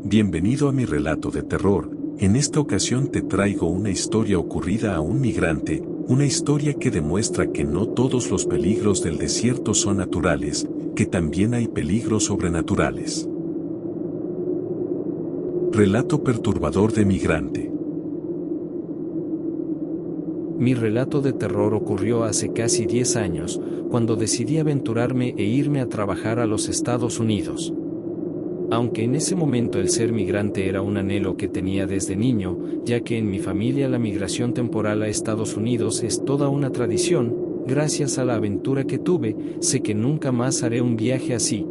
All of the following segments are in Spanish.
Bienvenido a mi relato de terror. En esta ocasión te traigo una historia ocurrida a un migrante, una historia que demuestra que no todos los peligros del desierto son naturales, que también hay peligros sobrenaturales. Relato perturbador de migrante. Mi relato de terror ocurrió hace casi 10 años, cuando decidí aventurarme e irme a trabajar a los Estados Unidos. Aunque en ese momento el ser migrante era un anhelo que tenía desde niño, ya que en mi familia la migración temporal a Estados Unidos es toda una tradición, gracias a la aventura que tuve, sé que nunca más haré un viaje así.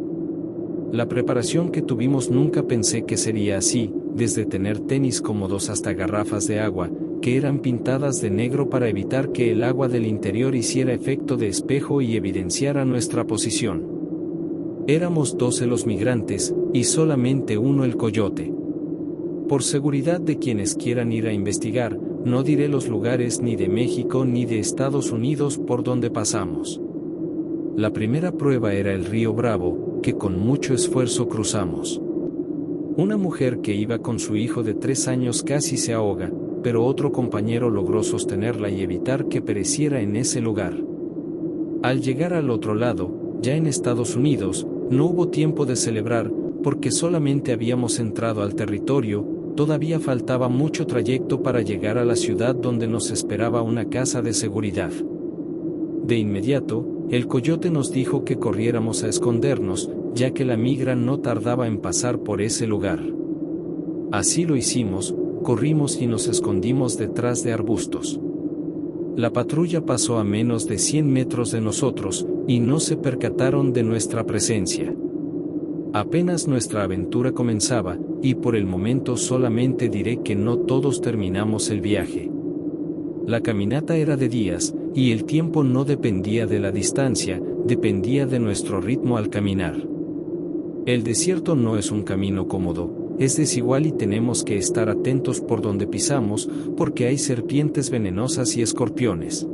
La preparación que tuvimos nunca pensé que sería así, desde tener tenis cómodos hasta garrafas de agua, que eran pintadas de negro para evitar que el agua del interior hiciera efecto de espejo y evidenciara nuestra posición. Éramos 12 los migrantes, y solamente uno el coyote. Por seguridad de quienes quieran ir a investigar, no diré los lugares ni de México ni de Estados Unidos por donde pasamos. La primera prueba era el río Bravo, que con mucho esfuerzo cruzamos. Una mujer que iba con su hijo de 3 años casi se ahoga, pero otro compañero logró sostenerla y evitar que pereciera en ese lugar. Al llegar al otro lado, ya en Estados Unidos, no hubo tiempo de celebrar, porque solamente habíamos entrado al territorio, todavía faltaba mucho trayecto para llegar a la ciudad donde nos esperaba una casa de seguridad. De inmediato, el coyote nos dijo que corriéramos a escondernos, ya que la migra no tardaba en pasar por ese lugar. Así lo hicimos, corrimos y nos escondimos detrás de arbustos. La patrulla pasó a menos de 100 metros de nosotros, y no se percataron de nuestra presencia. Apenas nuestra aventura comenzaba, y por el momento solamente diré que no todos terminamos el viaje. La caminata era de días, y el tiempo no dependía de la distancia, dependía de nuestro ritmo al caminar. El desierto no es un camino cómodo, es desigual y tenemos que estar atentos por donde pisamos, porque hay serpientes venenosas y escorpiones.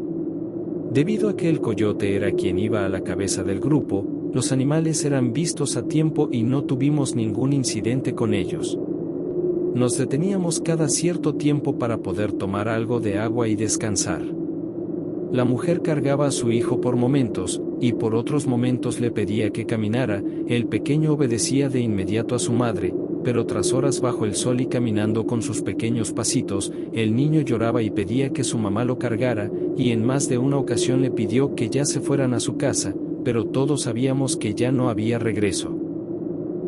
Debido a que el coyote era quien iba a la cabeza del grupo, los animales eran vistos a tiempo y no tuvimos ningún incidente con ellos. Nos deteníamos cada cierto tiempo para poder tomar algo de agua y descansar. La mujer cargaba a su hijo por momentos, y por otros momentos le pedía que caminara. El pequeño obedecía de inmediato a su madre, pero tras horas bajo el sol y caminando con sus pequeños pasitos, el niño lloraba y pedía que su mamá lo cargara, y en más de una ocasión le pidió que ya se fueran a su casa, pero todos sabíamos que ya no había regreso.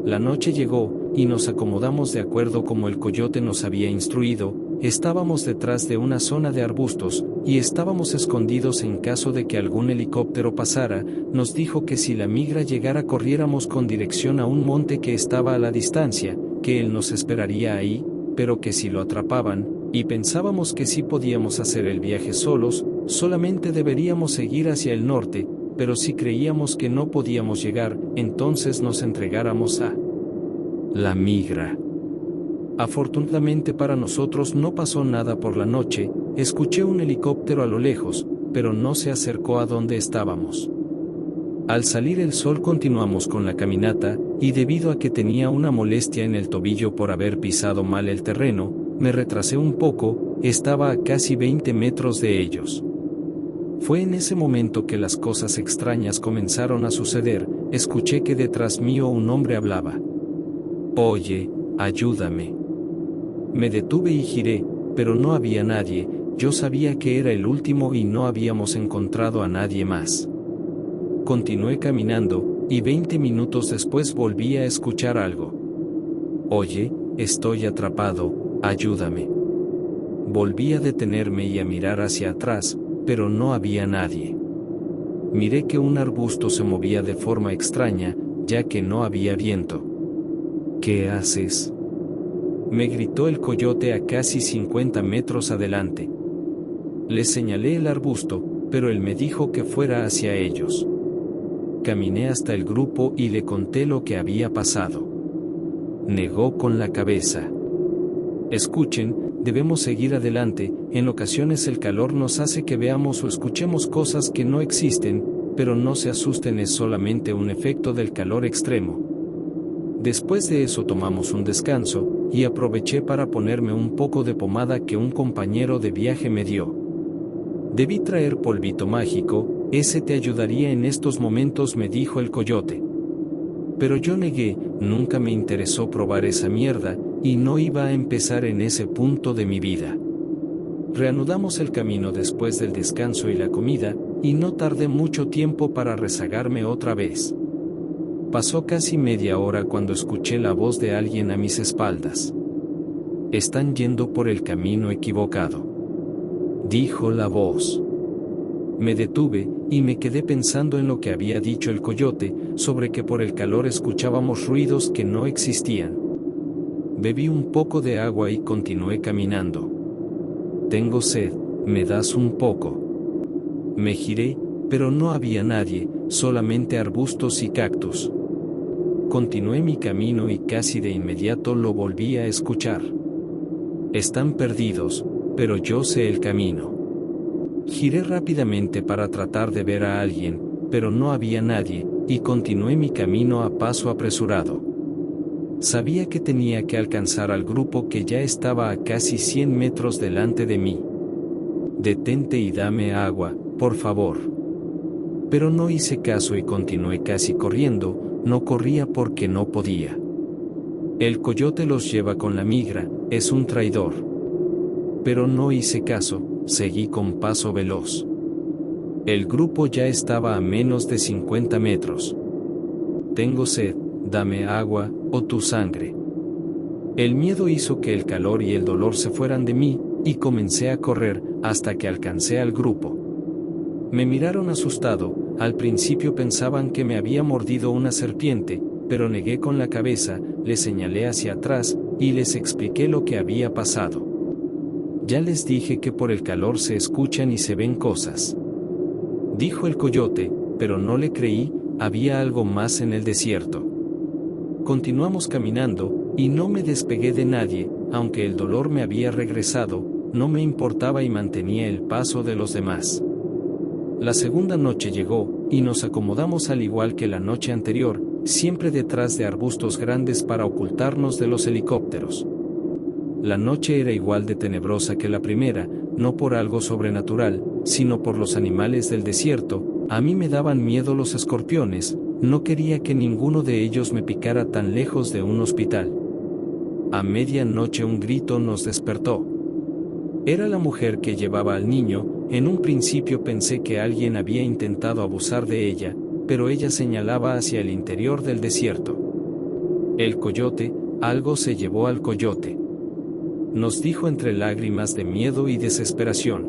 La noche llegó, y nos acomodamos de acuerdo como el coyote nos había instruido. Estábamos detrás de una zona de arbustos, y estábamos escondidos en caso de que algún helicóptero pasara. Nos dijo que si la migra llegara corriéramos con dirección a un monte que estaba a la distancia, que él nos esperaría ahí, pero que si lo atrapaban, y pensábamos que sí podíamos hacer el viaje solos, solamente deberíamos seguir hacia el norte, pero si creíamos que no podíamos llegar, entonces nos entregáramos a la migra. Afortunadamente para nosotros no pasó nada por la noche. Escuché un helicóptero a lo lejos, pero no se acercó a donde estábamos. Al salir el sol continuamos con la caminata, y debido a que tenía una molestia en el tobillo por haber pisado mal el terreno, me retrasé un poco. Estaba a casi 20 metros de ellos. Fue en ese momento que las cosas extrañas comenzaron a suceder. Escuché que detrás mío un hombre hablaba. «Oye, ayúdame». Me detuve y giré, pero no había nadie. Yo sabía que era el último y no habíamos encontrado a nadie más. Continué caminando, y 20 minutos después volví a escuchar algo. «Oye, estoy atrapado, ayúdame». Volví a detenerme y a mirar hacia atrás, pero no había nadie. Miré que un arbusto se movía de forma extraña, ya que no había viento. «¿Qué haces?», me gritó el coyote a casi 50 metros adelante. Le señalé el arbusto, pero él me dijo que fuera hacia ellos. Caminé hasta el grupo y le conté lo que había pasado. Negó con la cabeza. «Escuchen, debemos seguir adelante. En ocasiones el calor nos hace que veamos o escuchemos cosas que no existen, pero no se asusten, es solamente un efecto del calor extremo». Después de eso tomamos un descanso, y aproveché para ponerme un poco de pomada que un compañero de viaje me dio. Debí traer polvito mágico, ese te ayudaría en estos momentos, me dijo el coyote. Pero yo negué, nunca me interesó probar esa mierda, y no iba a empezar en ese punto de mi vida. Reanudamos el camino después del descanso y la comida, y no tardé mucho tiempo para rezagarme otra vez. Pasó casi media hora cuando escuché la voz de alguien a mis espaldas. «Están yendo por el camino equivocado», dijo la voz. Me detuve, y me quedé pensando en lo que había dicho el coyote, sobre que por el calor escuchábamos ruidos que no existían. Bebí un poco de agua y continué caminando. «Tengo sed, ¿me das un poco?». Me giré, pero no había nadie, solamente arbustos y cactus. Continué mi camino y casi de inmediato lo volví a escuchar. «Están perdidos, pero yo sé el camino». Giré rápidamente para tratar de ver a alguien, pero no había nadie, y continué mi camino a paso apresurado. Sabía que tenía que alcanzar al grupo que ya estaba a casi 100 metros delante de mí. «Detente y dame agua, por favor». Pero no hice caso y continué casi corriendo, no corría porque no podía. El coyote los lleva con la migra, es un traidor. Pero no hice caso, seguí con paso veloz. El grupo ya estaba a menos de 50 metros. «Tengo sed, dame agua, o tu sangre». El miedo hizo que el calor y el dolor se fueran de mí, y comencé a correr, hasta que alcancé al grupo. Me miraron asustado, al principio pensaban que me había mordido una serpiente, pero negué con la cabeza, les señalé hacia atrás, y les expliqué lo que había pasado. «Ya les dije que por el calor se escuchan y se ven cosas», dijo el coyote, pero no le creí, había algo más en el desierto. Continuamos caminando, y no me despegué de nadie, aunque el dolor me había regresado, no me importaba y mantenía el paso de los demás. La segunda noche llegó, y nos acomodamos al igual que la noche anterior, siempre detrás de arbustos grandes para ocultarnos de los helicópteros. La noche era igual de tenebrosa que la primera, no por algo sobrenatural, sino por los animales del desierto. A mí me daban miedo los escorpiones, no quería que ninguno de ellos me picara tan lejos de un hospital. A medianoche un grito nos despertó. Era la mujer que llevaba al niño. En un principio pensé que alguien había intentado abusar de ella, pero ella señalaba hacia el interior del desierto. «El coyote, algo se llevó al coyote», nos dijo entre lágrimas de miedo y desesperación.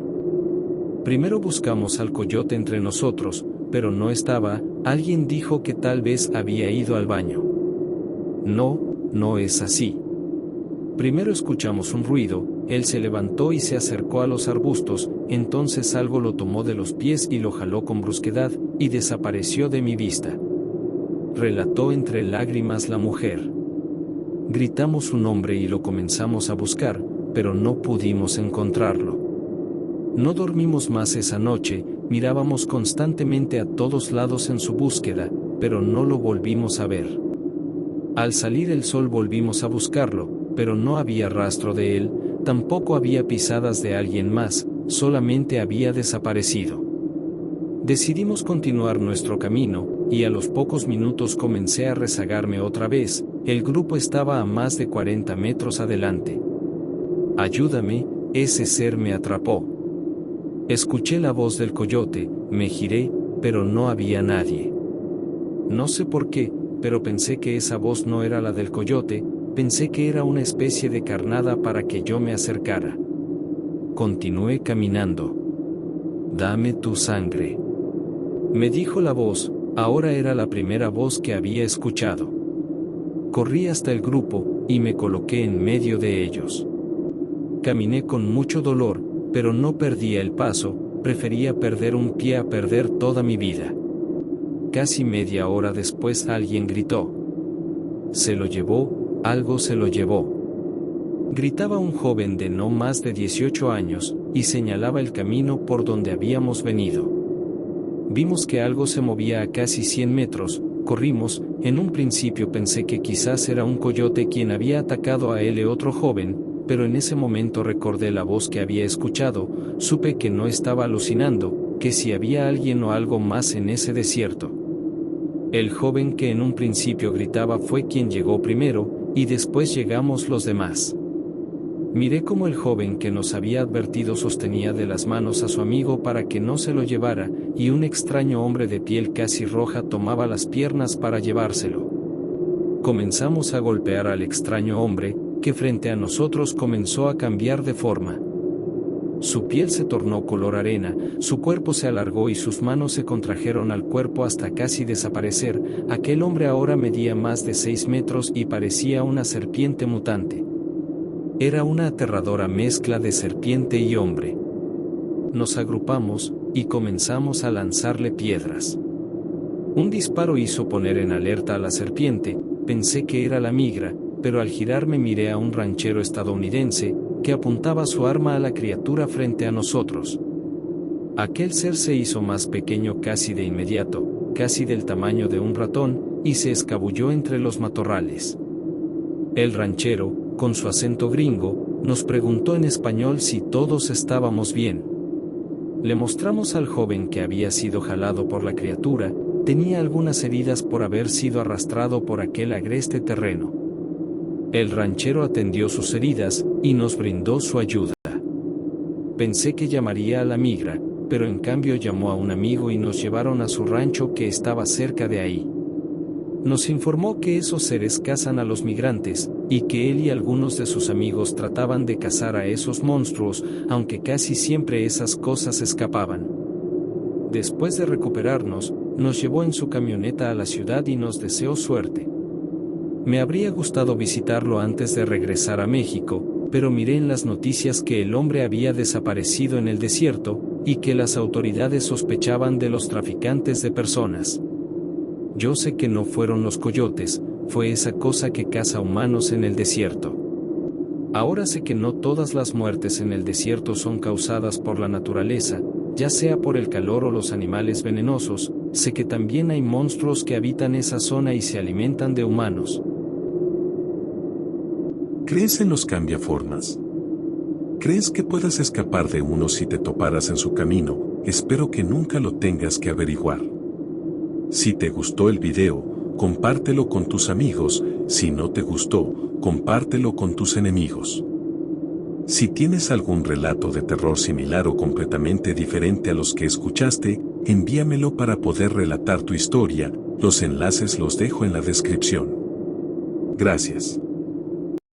Primero buscamos al coyote entre nosotros, pero no estaba, alguien dijo que tal vez había ido al baño. No, no es así. Primero escuchamos un ruido, él se levantó y se acercó a los arbustos, entonces algo lo tomó de los pies y lo jaló con brusquedad, y desapareció de mi vista. Relató entre lágrimas la mujer. Gritamos su nombre y lo comenzamos a buscar, pero no pudimos encontrarlo. No dormimos más esa noche, mirábamos constantemente a todos lados en su búsqueda, pero no lo volvimos a ver. Al salir el sol volvimos a buscarlo, pero no había rastro de él, tampoco había pisadas de alguien más, solamente había desaparecido. Decidimos continuar nuestro camino, y a los pocos minutos comencé a rezagarme otra vez. El grupo estaba a más de 40 metros adelante. «Ayúdame, ese ser me atrapó». Escuché la voz del coyote, me giré, pero no había nadie. No sé por qué, pero pensé que esa voz no era la del coyote, pensé que era una especie de carnada para que yo me acercara. Continué caminando. «Dame tu sangre», me dijo la voz, ahora era la primera voz que había escuchado. Corrí hasta el grupo, y me coloqué en medio de ellos. Caminé con mucho dolor, pero no perdía el paso, prefería perder un pie a perder toda mi vida. Casi media hora después alguien gritó. «Se lo llevó, algo se lo llevó». Gritaba un joven de no más de 18 años, y señalaba el camino por donde habíamos venido. Vimos que algo se movía a casi 100 metros, corrimos, En un principio pensé que quizás era un coyote quien había atacado a él otro joven, pero en ese momento recordé la voz que había escuchado, supe que no estaba alucinando, que si había alguien o algo más en ese desierto. El joven que en un principio gritaba fue quien llegó primero, y después llegamos los demás. Miré cómo el joven que nos había advertido sostenía de las manos a su amigo para que no se lo llevara, y un extraño hombre de piel casi roja tomaba las piernas para llevárselo. Comenzamos a golpear al extraño hombre, que frente a nosotros comenzó a cambiar de forma. Su piel se tornó color arena, su cuerpo se alargó y sus manos se contrajeron al cuerpo hasta casi desaparecer. Aquel hombre ahora medía más de 6 metros y parecía una serpiente mutante. Era una aterradora mezcla de serpiente y hombre. Nos agrupamos, y comenzamos a lanzarle piedras. Un disparo hizo poner en alerta a la serpiente, pensé que era la migra, pero al girarme miré a un ranchero estadounidense, que apuntaba su arma a la criatura frente a nosotros. Aquel ser se hizo más pequeño casi de inmediato, casi del tamaño de un ratón, y se escabulló entre los matorrales. El ranchero, con su acento gringo, nos preguntó en español si todos estábamos bien. Le mostramos al joven que había sido jalado por la criatura, tenía algunas heridas por haber sido arrastrado por aquel agreste terreno. El ranchero atendió sus heridas, y nos brindó su ayuda. Pensé que llamaría a la migra, pero en cambio llamó a un amigo y nos llevaron a su rancho que estaba cerca de ahí. Nos informó que esos seres cazan a los migrantes, y que él y algunos de sus amigos trataban de cazar a esos monstruos, aunque casi siempre esas cosas escapaban. Después de recuperarnos, nos llevó en su camioneta a la ciudad y nos deseó suerte. Me habría gustado visitarlo antes de regresar a México, pero miré en las noticias que el hombre había desaparecido en el desierto, y que las autoridades sospechaban de los traficantes de personas. Yo sé que no fueron los coyotes, fue esa cosa que caza humanos en el desierto. Ahora sé que no todas las muertes en el desierto son causadas por la naturaleza, ya sea por el calor o los animales venenosos, sé que también hay monstruos que habitan esa zona y se alimentan de humanos. ¿Crees en los cambiaformas? ¿Crees que puedas escapar de uno si te toparas en su camino? Espero que nunca lo tengas que averiguar. Si te gustó el video, compártelo con tus amigos, si no te gustó, compártelo con tus enemigos. Si tienes algún relato de terror similar o completamente diferente a los que escuchaste, envíamelo para poder relatar tu historia, los enlaces los dejo en la descripción. Gracias.